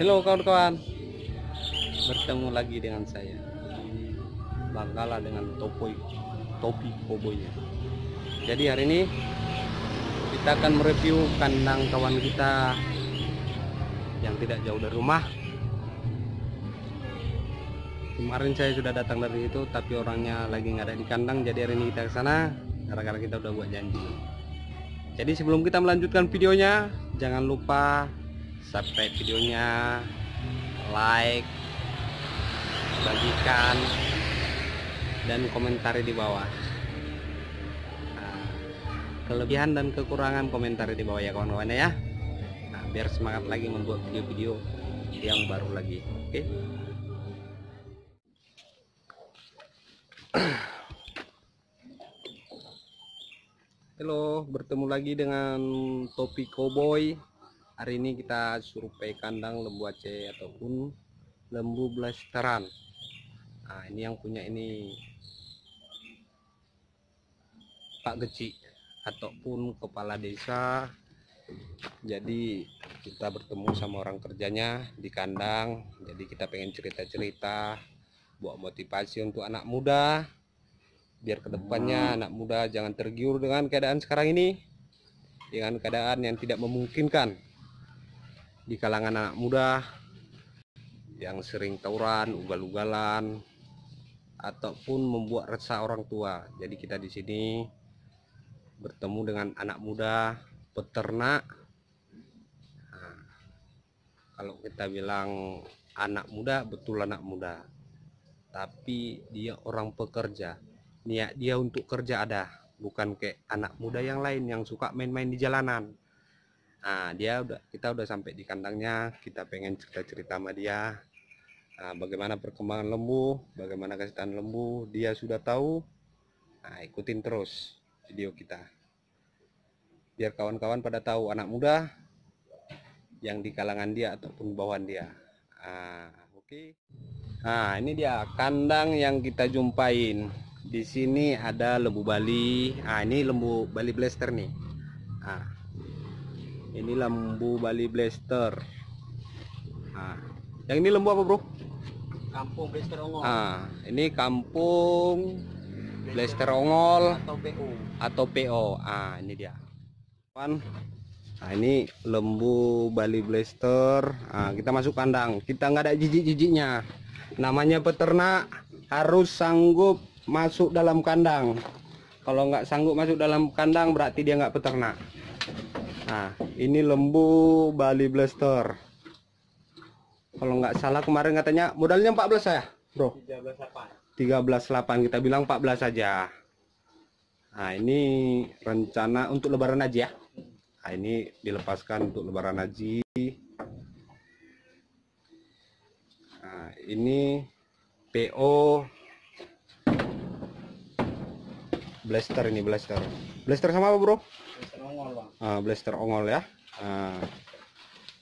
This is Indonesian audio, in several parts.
Halo kawan-kawan, bertemu lagi dengan saya Bang Gala dengan topi koboynya. Jadi hari ini kita akan mereview kandang kawan kita yang tidak jauh dari rumah. Kemarin saya sudah datang dari itu, tapi orangnya lagi nggak ada di kandang. Jadi hari ini kita ke sana gara-gara kita udah buat janji. Jadi sebelum kita melanjutkan videonya, jangan lupa subscribe videonya, like, bagikan, dan komentari di bawah. Kelebihan dan kekurangan komentari di bawah ya kawan-kawan ya. Biar semangat lagi membuat video-video yang baru lagi. Oke. Halo, bertemu lagi dengan topi cowboy. Hari ini kita survei kandang lembu Aceh ataupun lembu blasteran. Nah, ini yang punya ini Pak Geci ataupun kepala desa. Jadi kita bertemu sama orang kerjanya di kandang. Jadi kita pengen cerita-cerita, buat motivasi untuk anak muda, biar kedepannya anak muda jangan tergiur dengan keadaan sekarang ini, dengan keadaan yang tidak memungkinkan di kalangan anak muda yang sering tawuran, ugal-ugalan, ataupun membuat resah orang tua. Jadi kita di sini bertemu dengan anak muda peternak. Nah, kalau kita bilang anak muda, betul anak muda, tapi dia orang pekerja. Niat dia untuk kerja ada, bukan kayak anak muda yang lain yang suka main-main di jalanan. Nah, kita udah sampai di kandangnya. Kita pengen cerita-cerita sama dia. Nah, bagaimana perkembangan lembu, bagaimana kesehatan lembu, dia sudah tahu. Nah, ikutin terus video kita, biar kawan-kawan pada tahu anak muda yang di kalangan dia ataupun bawahan dia. Oke. Nah, ini dia kandang yang kita jumpain. Di sini ada lembu Bali. Ini lembu Bali Blaster nih. Ini lembu Bali Blaster. Yang ini lembu apa, Bro? Kampung Blaster Ongol. Ini kampung Blaster Ongol atau PO. Ini dia. Ini lembu Bali Blaster. Kita masuk kandang. Kita nggak ada jijik-jijiknya. Namanya peternak harus sanggup masuk dalam kandang. Kalau nggak sanggup masuk dalam kandang berarti dia nggak peternak. Ini lembu Bali Blaster. Kalau nggak salah kemarin katanya modalnya 14 saya, Bro. 13,8. Kita bilang 14 saja. Ini rencana untuk lebaran haji ya. Ini dilepaskan untuk lebaran haji. Ini PO Blaster, ini Blaster. Blaster sama apa, Bro? Blaster Ongol, Bang. Blaster Ongol ya.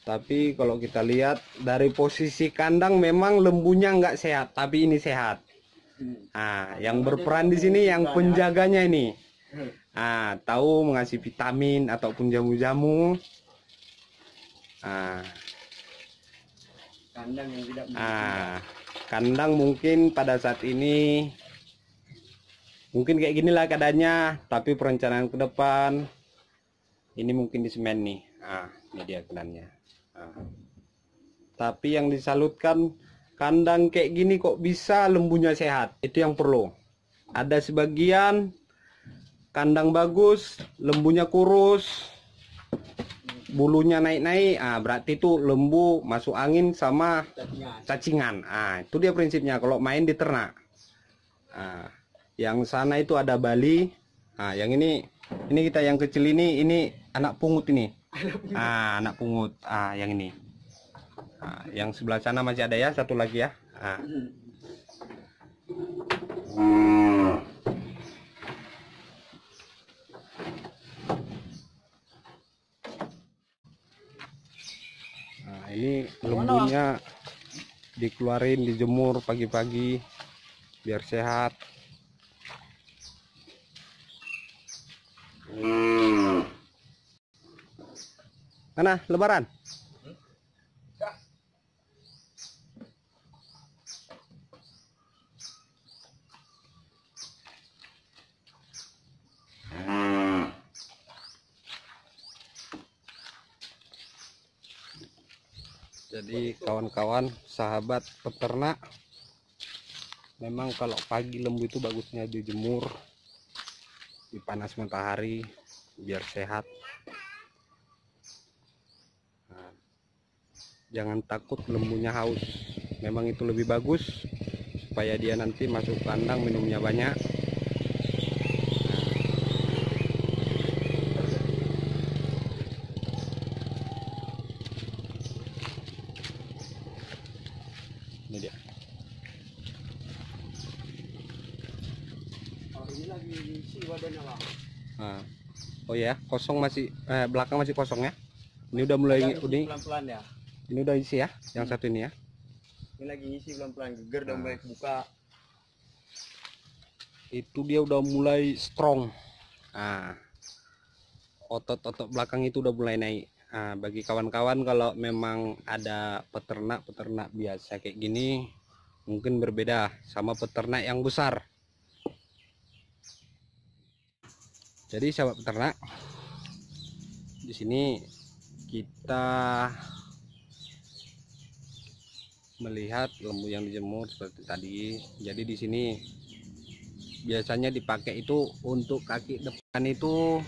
Tapi kalau kita lihat dari posisi kandang memang lembunya nggak sehat, tapi ini sehat. Yang berperan di sini yang penjaganya ini. Tahu mengasih vitamin ataupun jamu-jamu. Kandang yang tidak kandang mungkin pada saat ini mungkin kayak ginilah keadaannya, tapi perencanaan ke depan ini mungkin di semen nih. Ini dia kandangnya. Tapi yang disalutkan, kandang kayak gini kok bisa lembunya sehat, itu yang perlu. Ada sebagian kandang bagus, lembunya kurus, bulunya naik-naik, berarti itu lembu masuk angin sama cacingan. Itu dia prinsipnya kalau main di ternak. Yang sana itu ada Bali. Yang ini kita yang kecil ini anak pungut ini. Anak pungut. Yang ini. Yang sebelah sana masih ada ya, satu lagi ya. Ini lembunya dikeluarin, dijemur pagi-pagi biar sehat. Mana lebaran? Jadi kawan-kawan sahabat peternak, memang kalau pagi lembu itu bagusnya dijemur di panas matahari biar sehat. Nah, jangan takut lembunya haus, memang itu lebih bagus supaya dia nanti masuk kandang minumnya banyak. Ini dia. Oh, ini lagi diisi wadahnya, Bang. Nah, oh ya, kosong masih belakang masih kosong ya. Ini udah mulai pelan-pelan ya. Ini udah isi ya, yang satu ini ya. Ini lagi isi pelan-pelan, geger udah mulai buka. Itu dia udah mulai strong. Nah, otot-otot belakang itu udah mulai naik. Nah, bagi kawan-kawan kalau memang ada peternak biasa kayak gini, mungkin berbeda sama peternak yang besar. Jadi sahabat peternak, di sini kita melihat lembu yang dijemur seperti tadi. Jadi di sini biasanya dipakai itu untuk kaki depan itu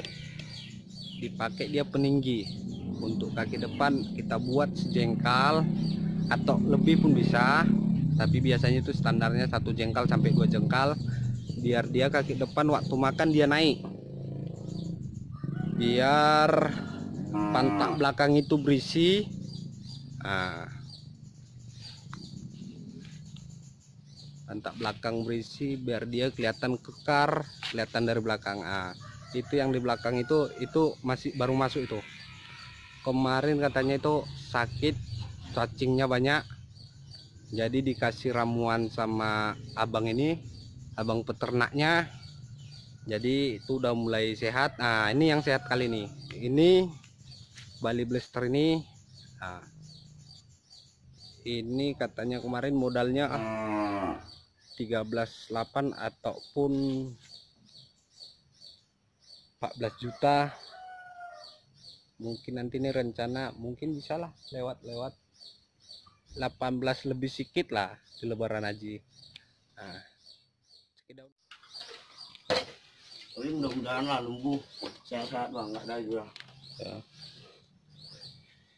dipakai dia peninggi. Untuk kaki depan kita buat sejengkal atau lebih pun bisa, tapi biasanya itu standarnya 1 jengkal sampai 2 jengkal biar dia kaki depan waktu makan dia naik, biar pantat belakang itu berisi. Nah, pantat belakang berisi biar dia kelihatan kekar, kelihatan dari belakang. Ah, itu yang di belakang itu masih baru masuk itu. Kemarin katanya itu sakit, cacingnya banyak. Jadi dikasih ramuan sama abang ini, abang peternaknya. Jadi itu udah mulai sehat. Nah, ini yang sehat kali ini. Ini Bali Blaster ini. Nah, ini katanya kemarin modalnya 13.8 ataupun 14 juta. Mungkin nanti ini rencana mungkin bisa lah lewat 18 lebih sedikit lah di lebaran haji. Nah, tapi mudah-mudahan lah lembu sehat-sehat, Bang, nggak ada juga ya.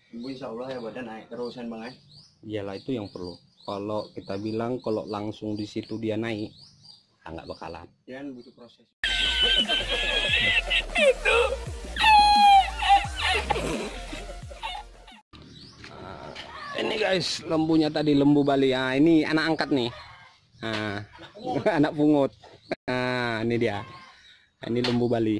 Lembu insya Allah ya badan naik terusan, Bang, Iyalah itu yang perlu. Kalau kita bilang kalau langsung di situ dia naik, nggak bakalan. Dan butuh proses. Itu. Ini guys lembunya tadi, lembu Bali. Nah, ini anak angkat nih. Nah, anak pungut. Nah, ini dia. Ini lembu Bali.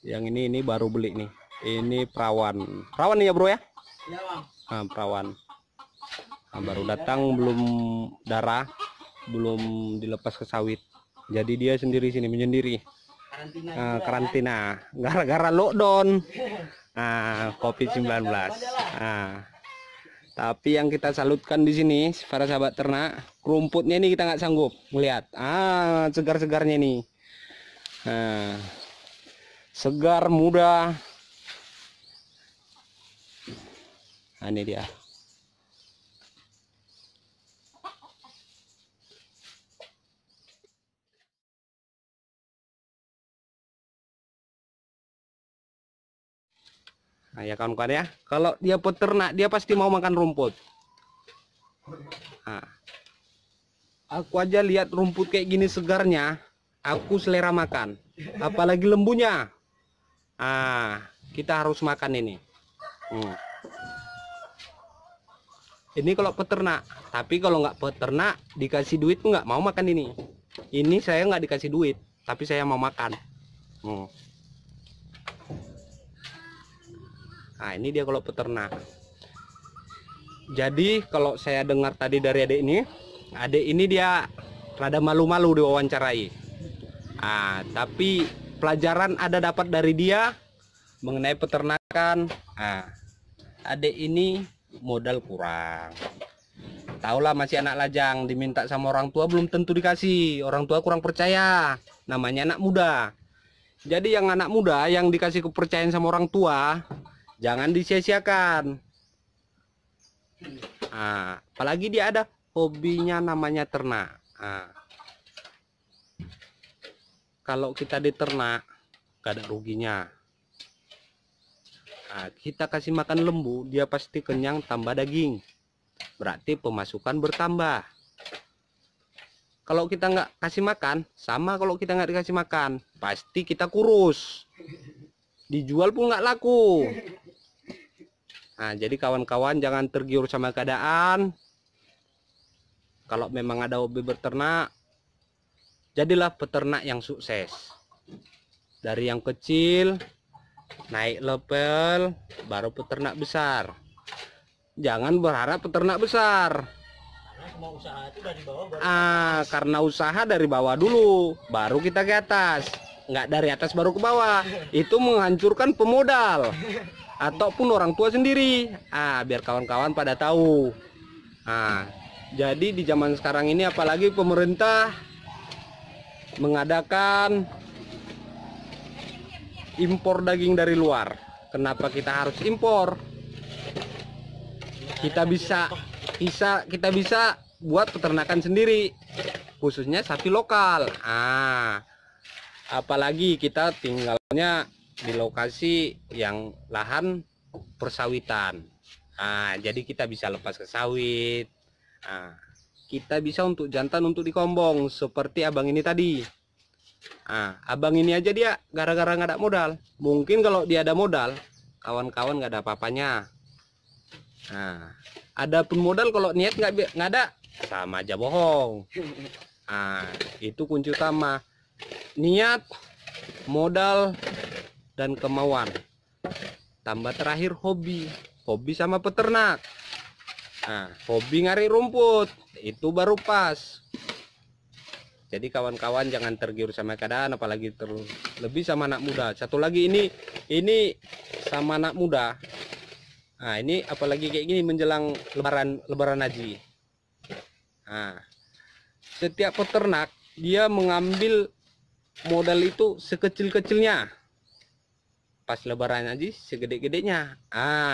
Yang ini baru beli nih. Ini perawan. Perawan nih ya bro ya? Iya, Bang. Nah, perawan. Nah, baru datang, belum darah, belum dilepas ke sawit. Jadi dia sendiri sini menyendiri. Karantina. Karantina. Gara-gara lockdown. COVID-19. Nah, tapi yang kita salutkan di sini para sahabat ternak, rumputnya ini kita nggak sanggup melihat. Segar-segarnya ini. Segar, muda. Nah, ini dia. Nah, ya kawan-kawan ya, kalau dia peternak dia pasti mau makan rumput. Nah, aku aja lihat rumput kayak gini segarnya, aku selera makan. Apalagi lembunya. Kita harus makan ini. Ini kalau peternak, tapi kalau nggak peternak dikasih duit nggak mau makan ini. Ini saya nggak dikasih duit, tapi saya mau makan. Nah, ini dia kalau peternak. Jadi kalau saya dengar tadi dari adik ini dia rada malu-malu diwawancarai. Tapi pelajaran ada dapat dari dia mengenai peternakan. Adik ini modal kurang. Tahulah masih anak lajang, diminta sama orang tua belum tentu dikasih. Orang tua kurang percaya. Namanya anak muda. Jadi yang anak muda yang dikasih kepercayaan sama orang tua, jangan disia-siakan. Nah, apalagi dia ada hobinya namanya ternak. Nah, kalau kita di ternak, gak ada ruginya. Nah, kita kasih makan lembu, dia pasti kenyang tambah daging. Berarti pemasukan bertambah. Kalau kita nggak kasih makan, sama kalau kita nggak dikasih makan, pasti kita kurus. Dijual pun nggak laku. Nah, jadi kawan-kawan jangan tergiur sama keadaan. Kalau memang ada hobi berternak, jadilah peternak yang sukses. Dari yang kecil, naik level, baru peternak besar. Jangan berharap peternak besar. Karena usaha dari bawah dulu, baru kita ke atas. Nggak dari atas baru ke bawah. Itu menghancurkan pemodal ataupun orang tua sendiri. Biar kawan-kawan pada tahu. Jadi di zaman sekarang ini apalagi pemerintah mengadakan impor daging dari luar. Kenapa kita harus impor? Kita bisa buat peternakan sendiri, khususnya sapi lokal. Apalagi kita tinggalnya di lokasi yang lahan persawitan. Jadi kita bisa lepas ke sawit. Kita bisa untuk jantan untuk dikombong seperti abang ini tadi. Abang ini aja dia gara-gara nggak ada modal. Mungkin kalau dia ada modal, kawan-kawan nggak ada apa-apanya. Ada pun modal kalau niat nggak ada, sama aja bohong. Itu kunci utama, niat, modal, dan kemauan. Tambah terakhir hobi sama peternak. Hobi ngarik rumput, itu baru pas. Jadi kawan-kawan jangan tergiur sama keadaan, apalagi terlebih sama anak muda. Satu lagi ini sama anak muda. Ini apalagi kayak gini menjelang lebaran haji. Setiap peternak dia mengambil modal itu sekecil-kecilnya. Pas lebaran haji segede-gedenya.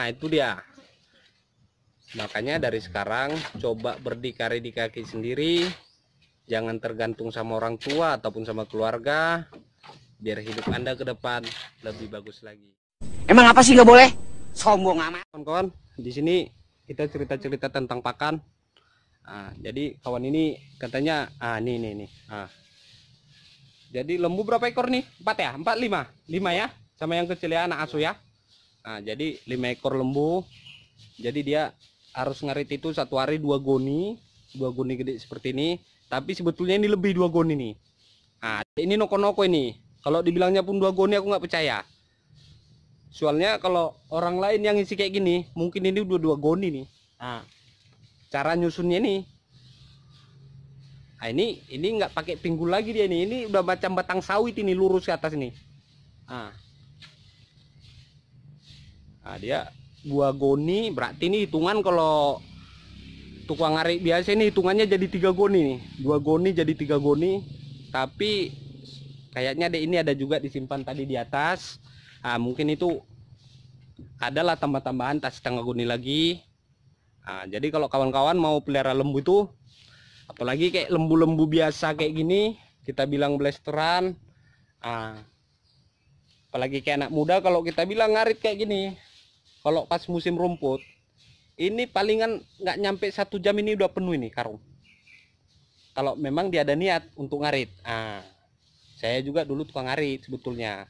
Itu dia. Makanya dari sekarang coba berdikari di kaki sendiri. Jangan tergantung sama orang tua ataupun sama keluarga. Biar hidup Anda ke depan lebih bagus lagi. Emang apa sih nggak boleh? Sombong amat. Kawan-kawan, di sini kita cerita-cerita tentang pakan. Jadi kawan ini katanya, nih. Jadi lembu berapa ekor nih? 4 ya? 4, 5? 5 ya? Sama yang kecil ya, anak asuh ya. Jadi 5 ekor lembu. Jadi dia harus ngarit itu satu hari 2 goni. 2 goni gede seperti ini. Tapi sebetulnya ini lebih 2 goni nih. Ini noko-noko ini. Kalau dibilangnya pun 2 goni aku nggak percaya. Soalnya kalau orang lain yang isi kayak gini, mungkin ini udah 2 goni nih. Cara nyusunnya nih. Ini nggak pakai pinggul lagi dia nih. Ini udah macam batang sawit ini, lurus ke atas nih. Dia 2 goni, berarti ini hitungan kalau tukang ngarik biasa ini hitungannya jadi 3 goni nih. 2 goni jadi 3 goni. Tapi kayaknya ini ada juga disimpan tadi di atas. Mungkin itu adalah tambah-tambahan tas setengah goni lagi. Jadi kalau kawan-kawan mau pelihara lembu itu, apalagi kayak lembu-lembu biasa kayak gini, kita bilang blasteran. Apalagi kayak anak muda, kalau kita bilang ngarit kayak gini, kalau pas musim rumput, ini palingan nggak nyampe 1 jam ini udah penuh ini karung. Kalau memang dia ada niat untuk ngarit. Saya juga dulu tukang ngarit sebetulnya.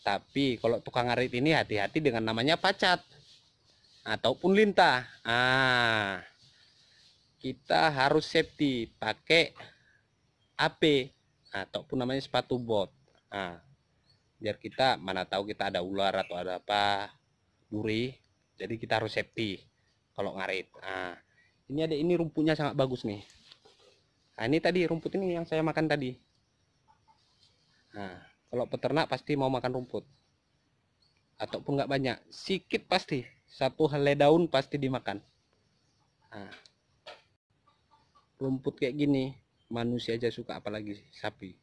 Tapi kalau tukang ngarit ini hati-hati dengan namanya pacat ataupun lintah. Kita harus safety pakai AP ataupun namanya sepatu bot. Biar kita mana tahu kita ada ular atau ada apa, duri. Jadi kita harus safety kalau ngarit. Ini rumputnya sangat bagus nih. Ini tadi rumput ini yang saya makan tadi. Kalau peternak pasti mau makan rumput, ataupun nggak banyak, sedikit pasti 1 helai daun pasti dimakan. Rumput kayak gini manusia aja suka, apalagi sapi.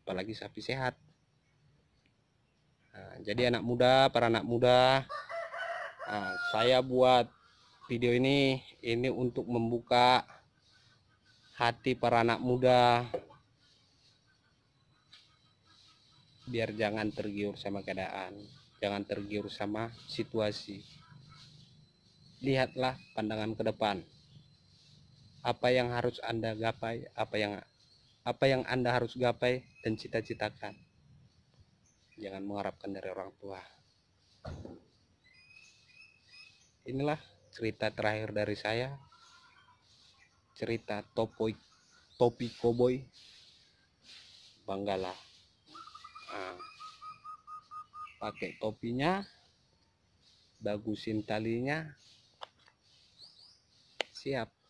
apalagi sapi sehat. Nah, jadi para anak muda, saya buat video ini untuk membuka hati para anak muda biar jangan tergiur sama keadaan, jangan tergiur sama situasi. Lihatlah pandangan ke depan, apa yang harus Anda gapai, apa yang Anda harus gapai dan cita-citakan. Jangan mengharapkan dari orang tua. Inilah cerita terakhir dari saya, cerita topi koboi. Banggalah, pakai topinya, bagusin talinya, siap.